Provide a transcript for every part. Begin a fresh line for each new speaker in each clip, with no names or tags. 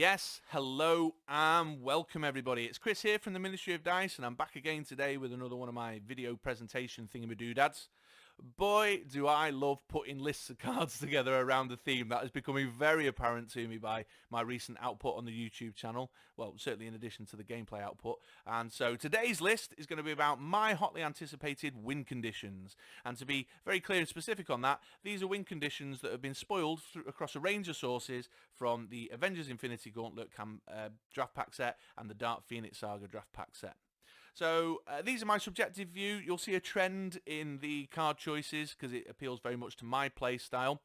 Yes, hello and welcome everybody. It's Chris here from the Ministry of Dice, and I'm back again today with another one of my video presentation thingamadoodads. Boy, do I love putting lists of cards together around the theme. That is becoming very apparent to me by my recent output on the YouTube channel. Well, certainly in addition to the gameplay output. And so today's list is going to be about my hotly anticipated win conditions. And to be very clear and specific on that, these are win conditions that have been spoiled across a range of sources from the Avengers Infinity Gauntlet draft pack set and the Dark Phoenix Saga draft pack set. So these are my subjective view. You'll see a trend in the card choices because it appeals very much to my play style.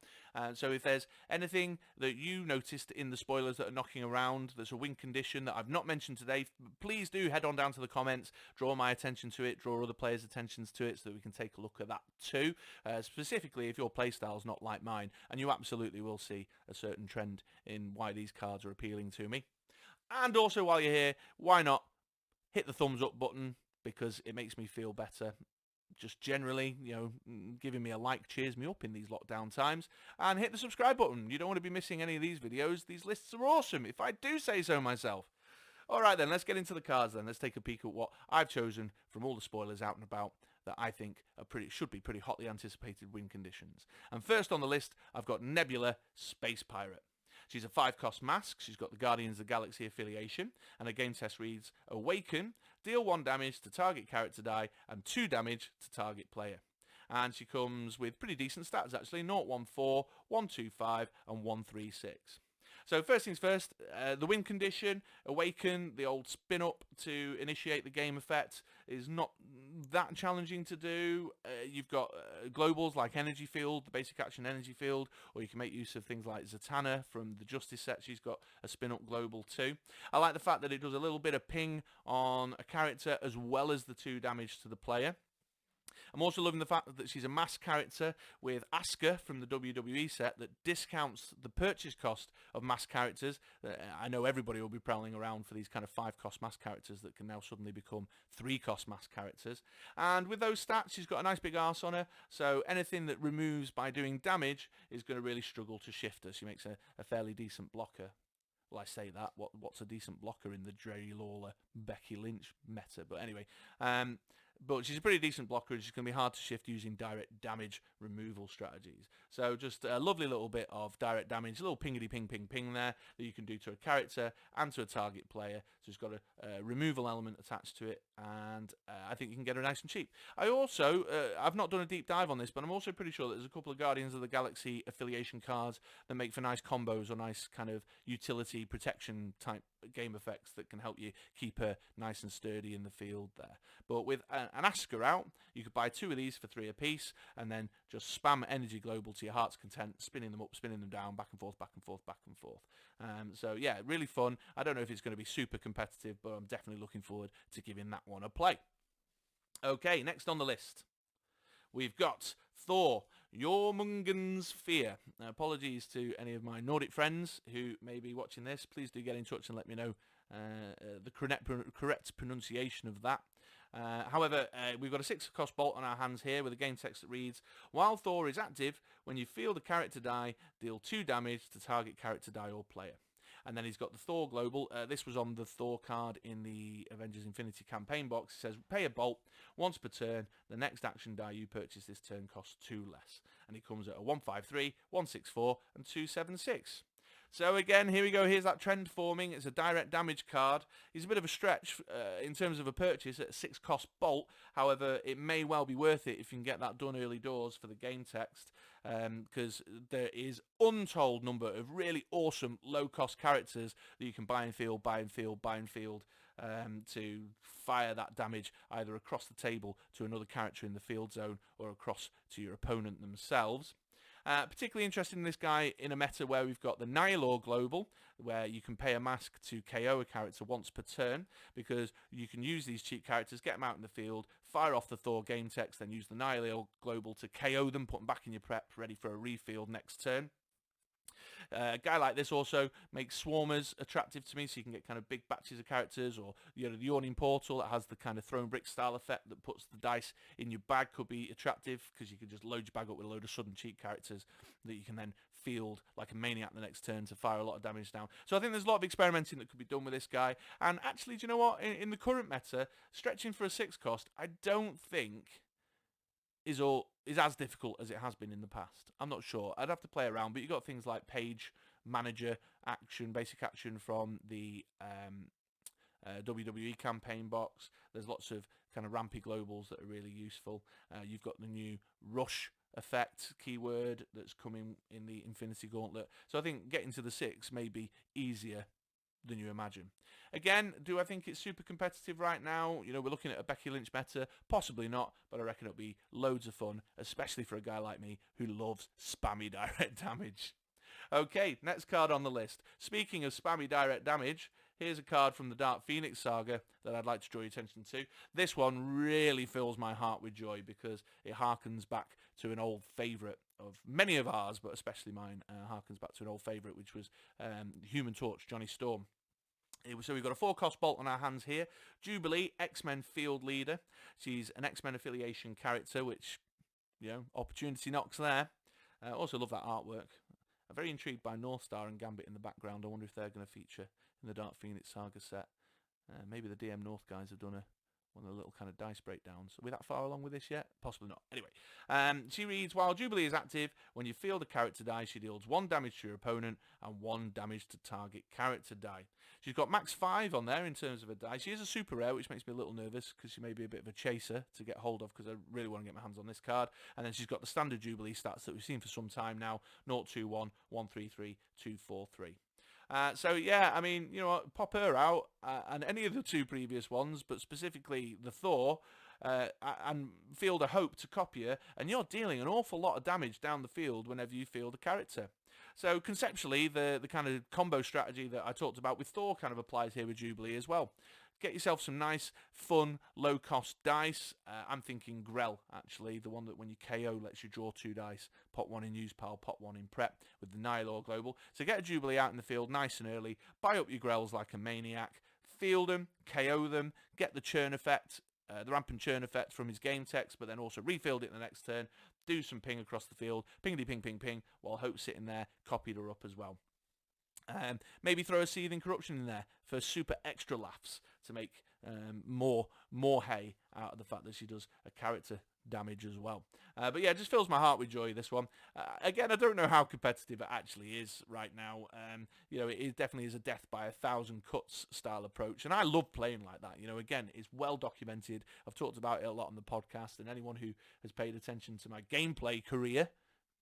So if there's anything that you noticed in the spoilers that are knocking around that's a win condition that I've not mentioned today, please do head on down to the comments, draw my attention to it, draw other players' attentions to it so that we can take a look at that too. Specifically if your play style's not like mine, and you absolutely will see a certain trend in why these cards are appealing to me. And also while you're here, why not hit the thumbs up button, because it makes me feel better. Just generally, giving me a like cheers me up in these lockdown times. And hit the subscribe button. You don't want to be missing any of these videos. These lists are awesome, if I do say so myself. Alright then, let's get into the cards then. Let's take a peek at what I've chosen from all the spoilers out and about that I think should be pretty hotly anticipated win conditions. And first on the list, I've got Nebula, Space Pirate. She's a 5-cost mask, she's got the Guardians of the Galaxy affiliation, and her game test reads, Awaken, deal 1 damage to target character die, and 2 damage to target player. And she comes with pretty decent stats actually, 014, 125 and 136. So first things first, the win condition, Awaken, the old spin up to initiate the game effect, is not that challenging to do. You've got globals like Energy Field, the basic action Energy Field, or you can make use of things like Zatanna from the Justice set. She's got a spin up global too. I like the fact that it does a little bit of ping on a character as well as the 2 damage to the player. I'm also loving the fact that she's a mask character with Asuka from the WWE set that discounts the purchase cost of mask characters. I know everybody will be prowling around for these kind of 5-cost mask characters that can now suddenly become 3-cost mask characters. And with those stats, she's got a nice big arse on her, so anything that removes by doing damage is going to really struggle to shift her. She makes a fairly decent blocker. Well, I say that. What's a decent blocker in the Jerry Lawler, Becky Lynch meta? But anyway, but she's a pretty decent blocker, and she's going to be hard to shift using direct damage removal strategies. So just a lovely little bit of direct damage, a little pingity ping ping ping there that you can do to a character and to a target player. So it's got a removal element attached to it, and I think you can get her nice and cheap. I also, I've not done a deep dive on this, but I'm also pretty sure that there's a couple of Guardians of the Galaxy affiliation cards that make for nice combos or nice kind of utility protection type game effects that can help you keep her nice and sturdy in the field there. But with an Asuka out, you could buy 2 of these for 3 apiece, and then just spam Energy Global to your heart's content, spinning them up, spinning them down, back and forth, back and forth, back and forth. So yeah, really fun. I don't know if it's going to be super competitive, but I'm definitely looking forward to giving that one a play. Okay, next on the list, we've got Thor, Jormungand's Fear. Now, apologies to any of my Nordic friends who may be watching this. Please do get in touch and let me know the correct pronunciation of that. However, we've got a 6-cost bolt on our hands here with a game text that reads, while Thor is active, when you feel the character die, deal 2 damage to target character die or player. And then he's got the Thor Global. This was on the Thor card in the Avengers Infinity campaign box. It says, pay a bolt once per turn. The next action die you purchase this turn costs 2 less. And it comes at a 153, 164, and 276. So again, here we go. Here's that trend forming. It's a direct damage card. It's a bit of a stretch in terms of a purchase at a 6-cost bolt. However, it may well be worth it if you can get that done early doors for the game text, because there is untold number of really awesome low-cost characters that you can buy and field, to fire that damage either across the table to another character in the field zone or across to your opponent themselves. Particularly interested in this guy in a meta where we've got the Nihilor Global, where you can pay a mask to KO a character once per turn, because you can use these cheap characters, get them out in the field, fire off the Thor game text, then use the Nihilor Global to KO them, put them back in your prep, ready for a refield next turn. A guy like this also makes swarmers attractive to me, so you can get kind of big batches of characters, or the Yawning Portal that has the kind of thrown brick style effect that puts the dice in your bag could be attractive, because you can just load your bag up with a load of sudden cheat characters that you can then field like a maniac the next turn to fire a lot of damage down. So I think there's a lot of experimenting that could be done with this guy. And actually, do you know what? In the current meta, stretching for a 6 cost, I don't think is as difficult as it has been in the past. I'm not sure. I'd have to play around, but you've got things like Page, Manager, Action, Basic Action from the WWE campaign box. There's lots of kind of rampy globals that are really useful. You've got the new Rush effect keyword that's coming in the Infinity Gauntlet. So I think getting to the 6 may be easier than you imagine. Again, do I think it's super competitive right now? We're looking at a Becky Lynch meta. Possibly not, but I reckon it'll be loads of fun, especially for a guy like me who loves spammy direct damage. Okay, next card on the list. Speaking of spammy direct damage, here's a card from the Dark Phoenix Saga that I'd like to draw your attention to. This one really fills my heart with joy because it harkens back to an old favourite of many of ours, but especially mine. Harkens back to an old favourite, which was Human Torch, Johnny Storm. So we've got a 4-cost bolt on our hands here. Jubilee, X-Men Field Leader. She's an X-Men affiliation character, which, opportunity knocks there. Also love that artwork. I'm very intrigued by North Star and Gambit in the background. I wonder if they're going to feature in the Dark Phoenix Saga set. Maybe the DM North guys have done one of the little kind of dice breakdowns. Are we that far along with this yet? Possibly not. Anyway, she reads, while Jubilee is active, when you field a character die, she deals 1 damage to your opponent and 1 damage to target character die. She's got max 5 on there in terms of a die. She is a super rare, which makes me a little nervous because she may be a bit of a chaser to get hold of, because I really want to get my hands on this card. And then she's got the standard Jubilee stats that we've seen for some time now: 021, 133, 243. So yeah, I mean, pop her out and any of the 2 previous ones, but specifically the Thor, and field a Hope to copy her, and you're dealing an awful lot of damage down the field whenever you field a character. So conceptually, the kind of combo strategy that I talked about with Thor kind of applies here with Jubilee as well. Get yourself some nice, fun, low-cost dice. I'm thinking Grell, actually, the one that when you KO lets you draw 2 dice. Pot 1 in use pile, pot 1 in prep with the Nihilor Global. So get a Jubilee out in the field nice and early. Buy up your Grells like a maniac. Field them, KO them, get the churn effect, the rampant churn effect from his game text, but then also refield it in the next turn. Do some ping across the field. Pingity ping ping ping, while Hope's sitting there, copied her up as well. Maybe throw a Seething Corruption in there for super extra laughs to make more hay out of the fact that she does a character damage as well. But yeah, it just fills my heart with joy, this one. Again, I don't know how competitive it actually is right now. It definitely is a death by 1,000 cuts style approach, and I love playing like that. Again, it's well documented. I've talked about it a lot on the podcast, and anyone who has paid attention to my gameplay career,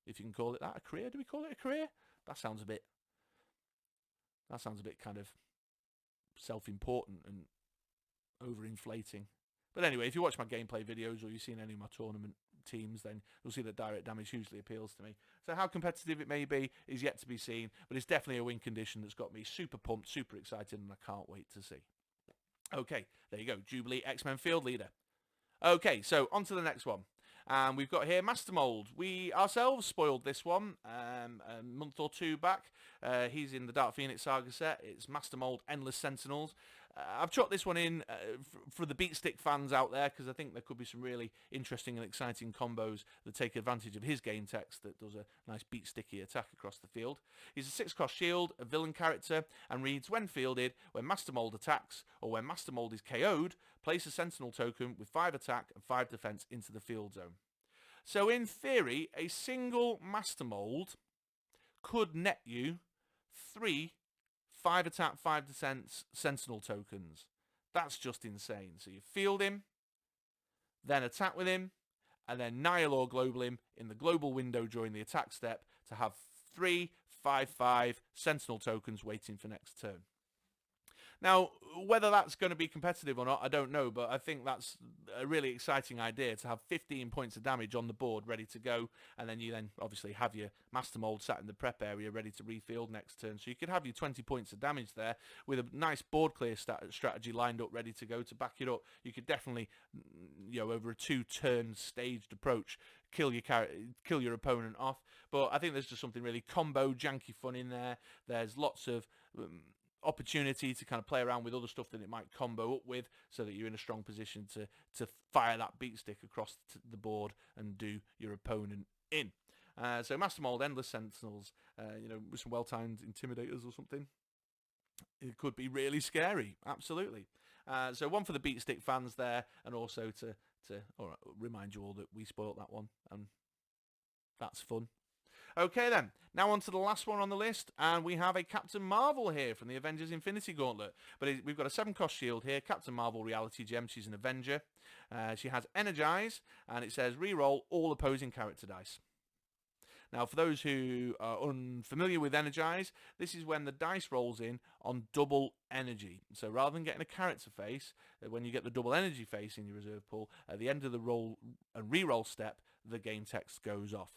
if you can call it that, a career? Do we call it a career? That sounds a bit kind of self-important and overinflating. But anyway, if you watch my gameplay videos or you've seen any of my tournament teams, then you'll see that direct damage hugely appeals to me. So how competitive it may be is yet to be seen, but it's definitely a win condition that's got me super pumped, super excited, and I can't wait to see. Okay, there you go. Jubilee, X-Men Field Leader. Okay, so on to the next one. And we've got here MasterMold. We ourselves spoiled this one a month or 2 back. He's in the Dark Phoenix Saga set. It's MasterMold Endless Sentinels. I've chucked this one in for the Beatstick fans out there, because I think there could be some really interesting and exciting combos that take advantage of his game text that does a nice beatsticky attack across the field. He's a 6-cost shield, a villain character, and reads, when fielded, when MasterMold attacks or when MasterMold is KO'd, place a Sentinel token with 5 attack and 5 defense into the field zone. So in theory, a single MasterMold could net you 3 5 attack, 5 defense Sentinel tokens. That's just insane. So you field him, then attack with him, and then Nihilor Global him in the global window during the attack step to have 3 5/5 Sentinel tokens waiting for next turn. Now, whether that's going to be competitive or not, I don't know, but I think that's a really exciting idea to have 15 points of damage on the board ready to go, and then you obviously have your MasterMold sat in the prep area ready to refield next turn. So you could have your 20 points of damage there with a nice board clear strategy lined up ready to go to back it up. You could definitely, over a 2-turn staged approach, kill your opponent off. But I think there's just something really combo janky fun in there. There's lots of opportunity to kind of play around with other stuff that it might combo up with, so that you're in a strong position to fire that beat stick across the board and do your opponent in. So MasterMold Endless Sentinels, with some well-timed Intimidators or something, it could be really scary. Absolutely. So one for the beat stick fans there, and also to remind you all that we spoiled that one, and that's fun. Okay then, now on to the last one on the list, and we have a Captain Marvel here from the Avengers Infinity Gauntlet. But we've got a 7-cost shield here, Captain Marvel Reality Gem. She's an Avenger. She has Energize, and it says reroll all opposing character dice. Now, for those who are unfamiliar with Energize, this is when the dice rolls in on double energy. So rather than getting a character face, when you get the double energy face in your reserve pool, at the end of the roll and reroll step, the game text goes off.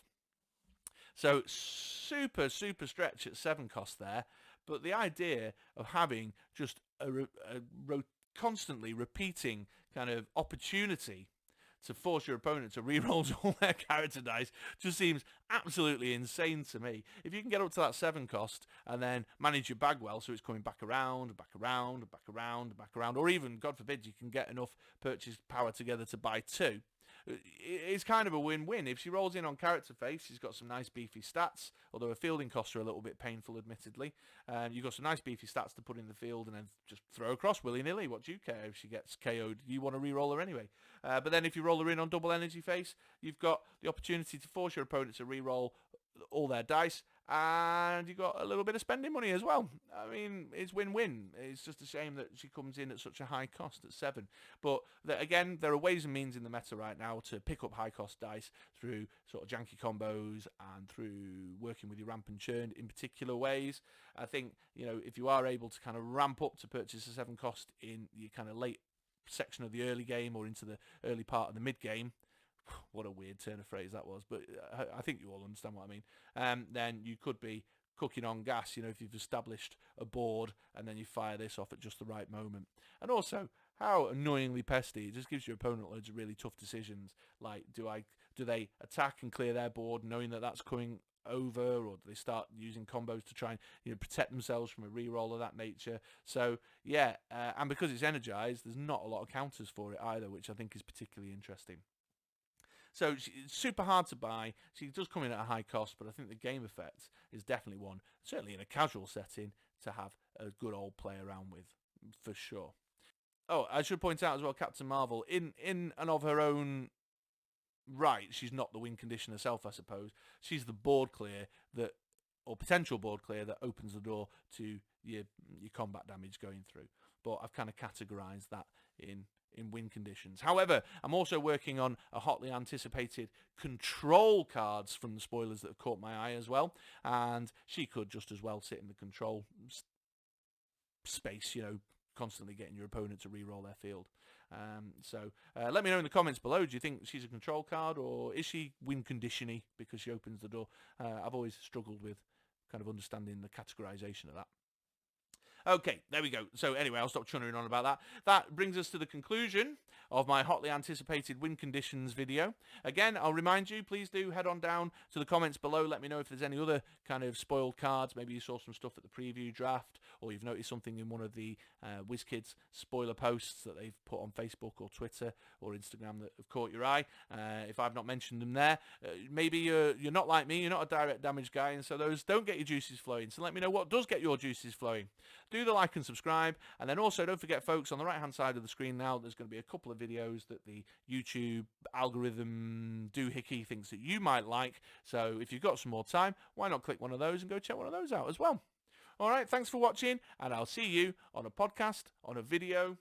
So super stretch at 7 cost there, but the idea of having just a constantly repeating kind of opportunity to force your opponent to reroll all their character dice just seems absolutely insane to me. If you can get up to that 7 cost and then manage your bag well, so it's coming back around, or even, God forbid, you can get enough purchase power together to buy 2, it's kind of a win-win. If she rolls in on character face, she's got some nice beefy stats, although her fielding costs are a little bit painful, admittedly. You've got some nice beefy stats to put in the field and then just throw across willy-nilly. What do you care if she gets KO'd? You want to re-roll her anyway. But then if you roll her in on double energy face, you've got the opportunity to force your opponent to re-roll all their dice, and you got a little bit of spending money as well. I mean, it's win-win. It's just a shame that she comes in at such a high cost at 7. But again, there are ways and means in the meta right now to pick up high-cost dice through sort of janky combos and through working with your ramp and churn in particular ways. I think, if you are able to kind of ramp up to purchase a 7 cost in your kind of late section of the early game or into the early part of the mid-game, what a weird turn of phrase that was, but I think you all understand what I mean. Then you could be cooking on gas, if you've established a board and then you fire this off at just the right moment. And also, how annoyingly pesty, it just gives your opponent loads of really tough decisions, like do they attack and clear their board knowing that that's coming over, or do they start using combos to try and protect themselves from a reroll of that nature? So yeah, and because it's energized, there's not a lot of counters for it either, which I think is particularly interesting. So it's super hard to buy. She does come in at a high cost, but I think the game effect is definitely one, certainly in a casual setting, to have a good old play around with, for sure. Oh, I should point out as well, Captain Marvel, in and of her own right, she's not the win condition herself, I suppose. She's the board clear or potential board clear that opens the door to your combat damage going through. But I've kind of categorized that in win conditions. However, I'm also working on a hotly anticipated control cards from the spoilers that have caught my eye as well, and she could just as well sit in the control space, constantly getting your opponent to re-roll their field. So let me know in the comments below, do you think she's a control card, or is she win condition-y because she opens the door? I've always struggled with kind of understanding the categorization of that. Okay, there we go. So anyway, I'll stop chunnering on about that. That brings us to the conclusion of my hotly anticipated win conditions video. Again, I'll remind you, please do head on down to the comments below. Let me know if there's any other kind of spoiled cards. Maybe you saw some stuff at the preview draft, or you've noticed something in one of the Wizkids spoiler posts that they've put on Facebook or Twitter or Instagram that have caught your eye. If I've not mentioned them there, maybe you're not like me, you're not a direct damage guy, and so those don't get your juices flowing. So let me know what does get your juices flowing. Do the like and subscribe, and then also don't forget, folks, on the right hand side of the screen now there's going to be a couple of videos that the YouTube algorithm doohickey thinks that you might like. So if you've got some more time, why not click one of those and go check one of those out as well. Alright, thanks for watching, and I'll see you on a podcast, on a video,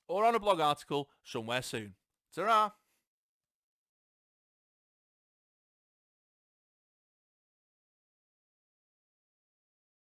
or on a blog article somewhere soon. Ta-ra!